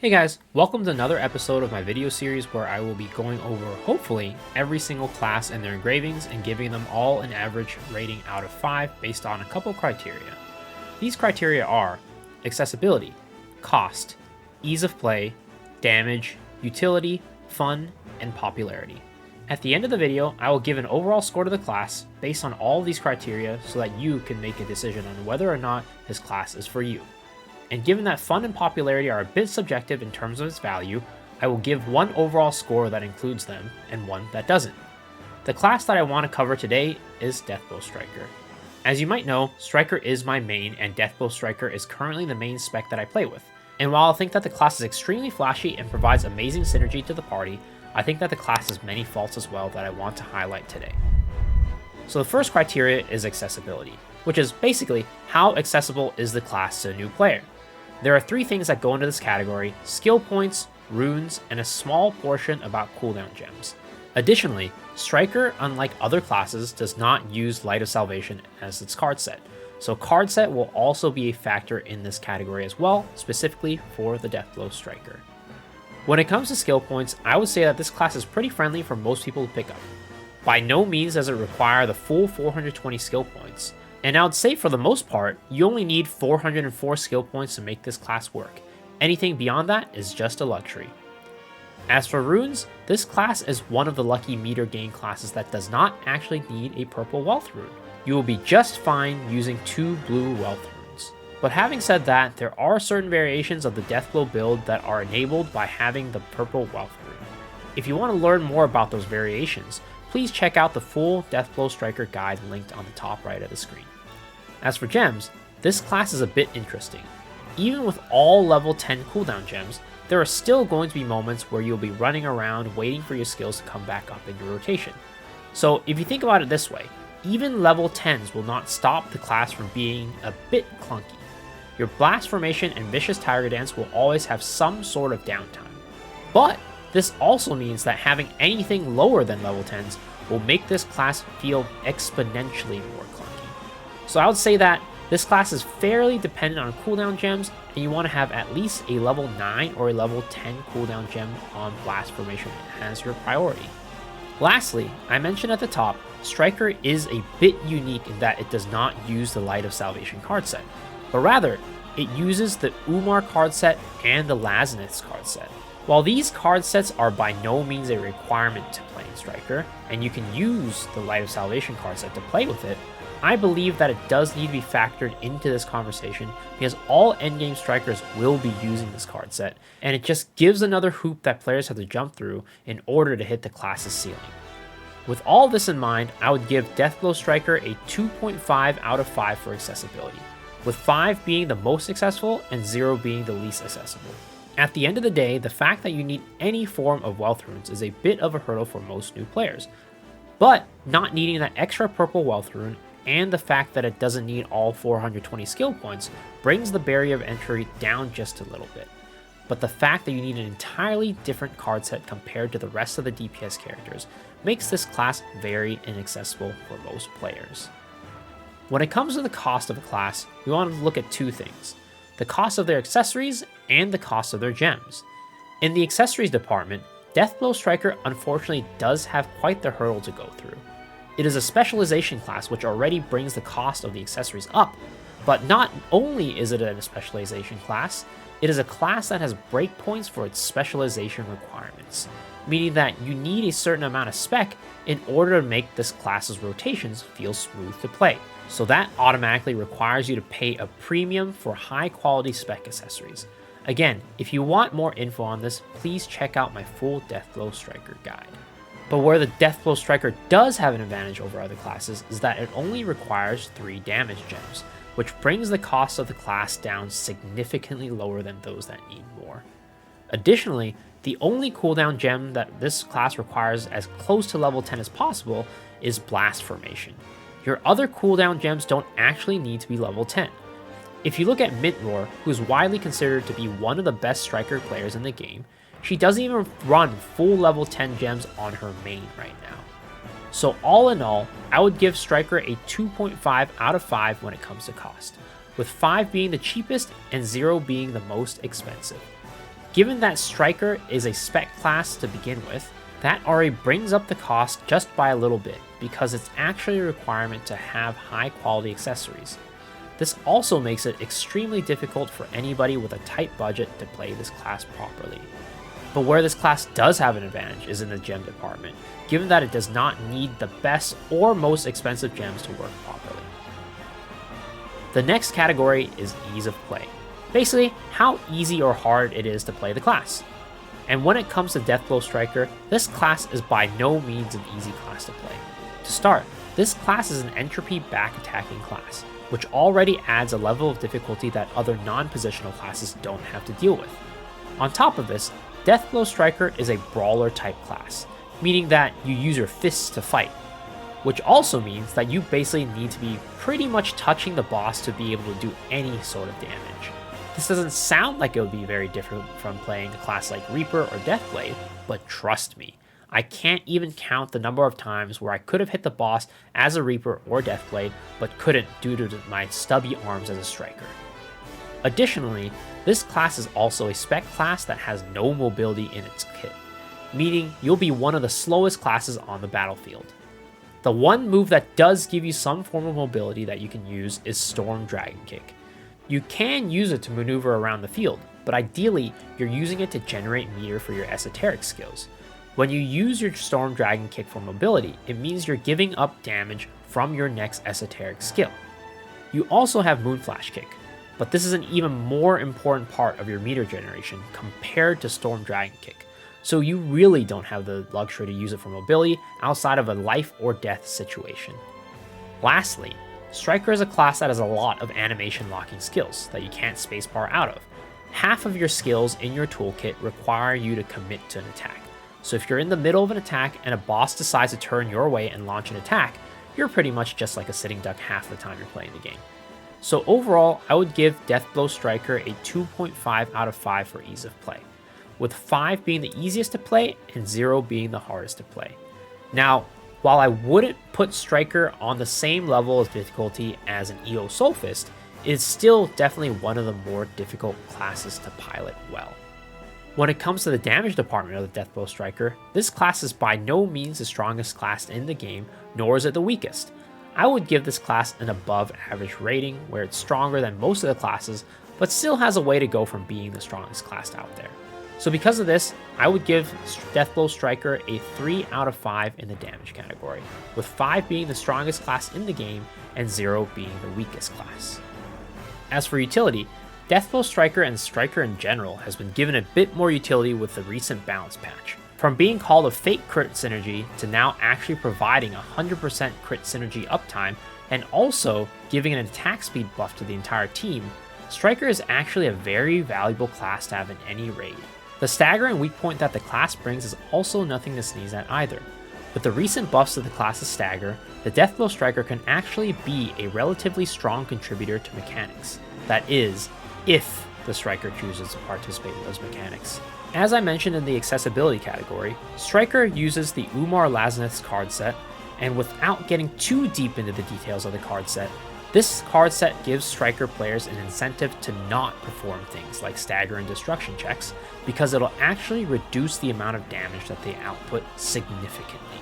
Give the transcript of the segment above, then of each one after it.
Hey guys, welcome to another episode of my video series where I will be going over, hopefully, every single class and their engravings and giving them all an average rating out of 5 based on a couple criteria. These criteria are accessibility, cost, ease of play, damage, utility, fun, and popularity. At the end of the video, I will give an overall score to the class based on all of these criteria so that you can make a decision on whether or not this class is for you. And given that fun and popularity are a bit subjective in terms of its value, I will give one overall score that includes them and one that doesn't. The class that I want to cover today is Deathblow Striker. As you might know, Striker is my main and Deathblow Striker is currently the main spec that I play with. And while I think that the class is extremely flashy and provides amazing synergy to the party, I think that the class has many faults as well that I want to highlight today. So the first criteria is accessibility, which is basically how accessible is the class to a new player. There are 3 things that go into this category: skill points, runes, and a small portion about cooldown gems. Additionally, Striker, unlike other classes, does not use Light of Salvation as its card set, so card set will also be a factor in this category as well, specifically for the Deathblow Striker. When it comes to skill points, I would say that this class is pretty friendly for most people to pick up. By no means does it require the full 420 skill points, and I would say for the most part, you only need 404 skill points to make this class work. Anything beyond that is just a luxury. As for runes, this class is one of the lucky meter gain classes that does not actually need a purple wealth rune. You will be just fine using 2 blue wealth runes. But having said that, there are certain variations of the Deathblow build that are enabled by having the purple wealth rune. If you want to learn more about those variations, please check out the full Deathblow Striker guide linked on the top right of the screen. As for gems, this class is a bit interesting. Even with all level 10 cooldown gems, there are still going to be moments where you'll be running around waiting for your skills to come back up in your rotation. So if you think about it this way, even level 10s will not stop the class from being a bit clunky. Your Blast Formation and Vicious Tiger Dance will always have some sort of downtime. But this also means that having anything lower than level 10s will make this class feel exponentially more clunky. So I would say that this class is fairly dependent on cooldown gems, and you want to have at least a level 9 or a level 10 cooldown gem on Blast Formation as your priority. Lastly, I mentioned at the top, Striker is a bit unique in that it does not use the Light of Salvation card set, but rather, it uses the Umar card set and the Lazinith's card set. While these card sets are by no means a requirement to playing Striker, and you can use the Light of Salvation card set to play with it, I believe that it does need to be factored into this conversation because all endgame strikers will be using this card set, and it just gives another hoop that players have to jump through in order to hit the class's ceiling. With all this in mind, I would give Deathblow Striker a 2.5 out of 5 for accessibility, with 5 being the most accessible and 0 being the least accessible. At the end of the day, the fact that you need any form of wealth runes is a bit of a hurdle for most new players, but not needing that extra purple wealth rune and the fact that it doesn't need all 420 skill points brings the barrier of entry down just a little bit. But the fact that you need an entirely different card set compared to the rest of the DPS characters makes this class very inaccessible for most players. When it comes to the cost of a class, we want to look at 2 things: the cost of their accessories and the cost of their gems. In the accessories department, Deathblow Striker unfortunately does have quite the hurdle to go through. It is a specialization class which already brings the cost of the accessories up, but not only is it a specialization class, it is a class that has breakpoints for its specialization requirements, meaning that you need a certain amount of spec in order to make this class's rotations feel smooth to play. So that automatically requires you to pay a premium for high quality spec accessories. Again, if you want more info on this, please check out my full Deathblow Striker guide. But where the Deathblow Striker does have an advantage over other classes is that it only requires 3 damage gems, which brings the cost of the class down significantly lower than those that need more. Additionally, the only cooldown gem that this class requires as close to level 10 as possible is Blast Formation. Your other cooldown gems don't actually need to be level 10. If you look at Mintroar, who is widely considered to be one of the best Striker players in the game, she doesn't even run full level 10 gems on her main right now. So all in all, I would give Striker a 2.5 out of 5 when it comes to cost, with 5 being the cheapest and 0 being the most expensive. Given that Striker is a spec class to begin with, that already brings up the cost just by a little bit, because it's actually a requirement to have high quality accessories. This also makes it extremely difficult for anybody with a tight budget to play this class properly. But where this class does have an advantage is in the gem department, given that it does not need the best or most expensive gems to work properly. The next category is ease of play. Basically, how easy or hard it is to play the class. And when it comes to Deathblow Striker, this class is by no means an easy class to play. To start, this class is an entropy back attacking class, which already adds a level of difficulty that other non-positional classes don't have to deal with. On top of this, Deathblow Striker is a brawler type class, meaning that you use your fists to fight, which also means that you basically need to be pretty much touching the boss to be able to do any sort of damage. This doesn't sound like it would be very different from playing a class like Reaper or Deathblade, but trust me, I can't even count the number of times where I could have hit the boss as a Reaper or Deathblade, but couldn't due to my stubby arms as a Striker. Additionally, this class is also a spec class that has no mobility in its kit, meaning you'll be one of the slowest classes on the battlefield. The one move that does give you some form of mobility that you can use is Storm Dragon Kick. You can use it to maneuver around the field, but ideally, you're using it to generate meter for your esoteric skills. When you use your Storm Dragon Kick for mobility, it means you're giving up damage from your next esoteric skill. You also have Moonflash Kick, but this is an even more important part of your meter generation compared to Storm Dragon Kick, so you really don't have the luxury to use it for mobility outside of a life or death situation. Lastly, Striker is a class that has a lot of animation locking skills that you can't spacebar out of. Half of your skills in your toolkit require you to commit to an attack. So if you're in the middle of an attack and a boss decides to turn your way and launch an attack, you're pretty much just like a sitting duck half the time you're playing the game. So overall, I would give Deathblow Striker a 2.5 out of 5 for ease of play, with 5 being the easiest to play and 0 being the hardest to play. Now, while I wouldn't put Striker on the same level of difficulty as an EO Soulfist, it is still definitely one of the more difficult classes to pilot well. When it comes to the damage department of the Deathblow Striker, this class is by no means the strongest class in the game, nor is it the weakest. I would give this class an above average rating, where it's stronger than most of the classes, but still has a way to go from being the strongest class out there. So because of this, I would give Deathblow Striker a 3 out of 5 in the damage category, with 5 being the strongest class in the game and 0 being the weakest class. As for utility, Deathblow Striker and Striker in general has been given a bit more utility with the recent balance patch. From being called a fake crit synergy to now actually providing 100% crit synergy uptime and also giving an attack speed buff to the entire team, Striker is actually a very valuable class to have in any raid. The stagger and weak point that the class brings is also nothing to sneeze at either. With the recent buffs to the class's stagger, the Deathblow Striker can actually be a relatively strong contributor to mechanics. That is, if the Striker chooses to participate in those mechanics. As I mentioned in the accessibility category, Striker uses the Umar Lazneth's card set, and without getting too deep into the details of the card set, this card set gives Striker players an incentive to not perform things like stagger and destruction checks, because it'll actually reduce the amount of damage that they output significantly.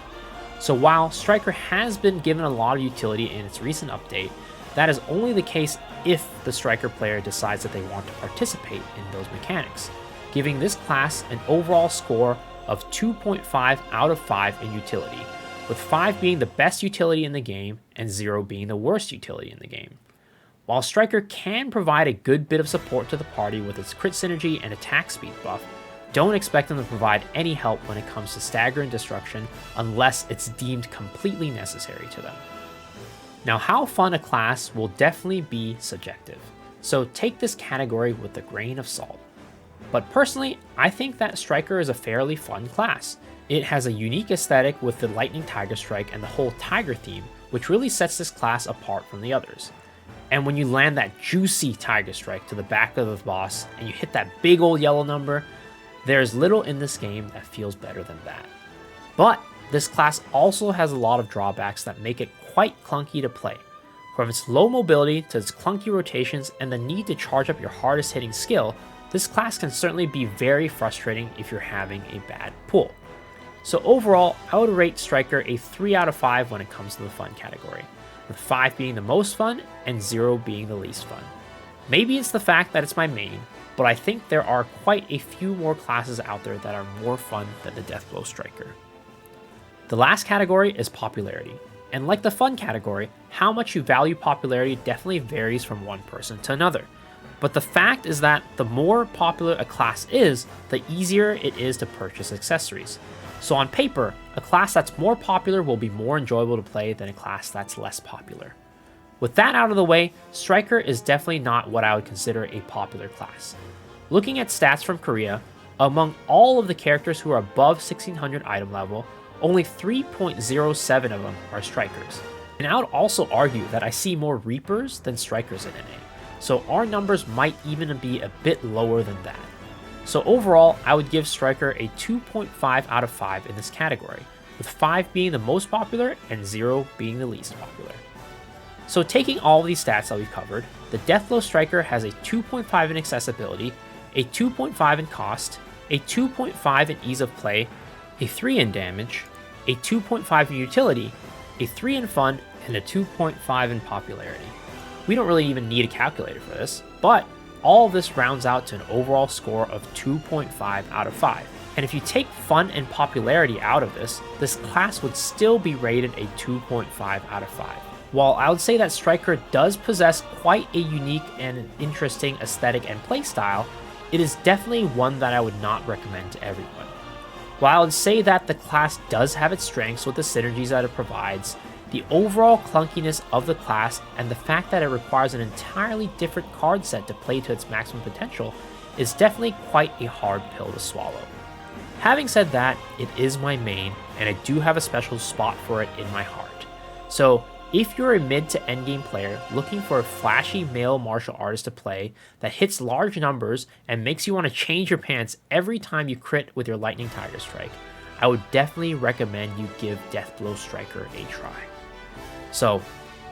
So while Striker has been given a lot of utility in its recent update, that is only the case if the Striker player decides that they want to participate in those mechanics, giving this class an overall score of 2.5 out of 5 in utility, with 5 being the best utility in the game and 0 being the worst utility in the game. While Striker can provide a good bit of support to the party with its crit synergy and attack speed buff, don't expect them to provide any help when it comes to stagger and destruction unless it's deemed completely necessary to them. Now, how fun a class will definitely be subjective, so take this category with a grain of salt. But personally, I think that Striker is a fairly fun class. It has a unique aesthetic with the Lightning Tiger Strike and the whole Tiger theme, which really sets this class apart from the others. And when you land that juicy Tiger Strike to the back of the boss and you hit that big old yellow number, there's little in this game that feels better than that. But this class also has a lot of drawbacks that make it quite clunky to play. From its low mobility to its clunky rotations and the need to charge up your hardest hitting skill, This class can certainly be very frustrating if you're having a bad pull. So overall, I would rate Striker a 3 out of 5 when it comes to the fun category, with 5 being the most fun and 0 being the least fun. Maybe it's the fact that it's my main, but I think there are quite a few more classes out there that are more fun than the Deathblow Striker. The last category is popularity, and like the fun category, how much you value popularity definitely varies from one person to another. But the fact is that the more popular a class is, the easier it is to purchase accessories. So on paper, a class that's more popular will be more enjoyable to play than a class that's less popular. With that out of the way, Striker is definitely not what I would consider a popular class. Looking at stats from Korea, among all of the characters who are above 1600 item level, only 3.07 of them are Strikers. And I would also argue that I see more Reapers than Strikers in NA, so our numbers might even be a bit lower than that. So overall, I would give Striker a 2.5 out of 5 in this category, with 5 being the most popular and 0 being the least popular. So taking all of these stats that we've covered, the Deathblow Striker has a 2.5 in accessibility, a 2.5 in cost, a 2.5 in ease of play, a 3 in damage, a 2.5 in utility, a 3 in fun, and a 2.5 in popularity. We don't really even need a calculator for this, but all of this rounds out to an overall score of 2.5 out of 5. And if you take fun and popularity out of this class would still be rated a 2.5 out of 5. While I would say that Striker does possess quite a unique and interesting aesthetic and playstyle, it is definitely one that I would not recommend to everyone. While I would say that the class does have its strengths with the synergies that it provides, the overall clunkiness of the class and the fact that it requires an entirely different card set to play to its maximum potential is definitely quite a hard pill to swallow. Having said that, it is my main, and I do have a special spot for it in my heart. So if you're a mid to endgame player looking for a flashy male martial artist to play that hits large numbers and makes you want to change your pants every time you crit with your Lightning Tiger Strike, I would definitely recommend you give Deathblow Striker a try. So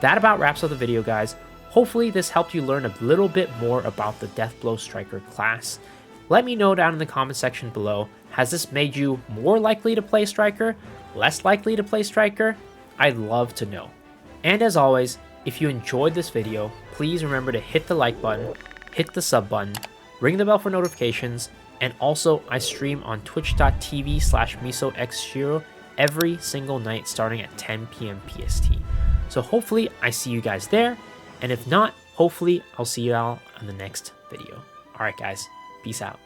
that about wraps up the video, guys. Hopefully this helped you learn a little bit more about the Deathblow Striker class. Let me know down in the comment section below, has this made you more likely to play Striker, less likely to play Striker? I'd love to know. And as always, if you enjoyed this video, please remember to hit the like button, hit the sub button, ring the bell for notifications, and also I stream on twitch.tv/misoxshiro every single night starting at 10 p.m. PST. So hopefully I see you guys there, and if not, hopefully I'll see you all on the next video. Alright guys, peace out.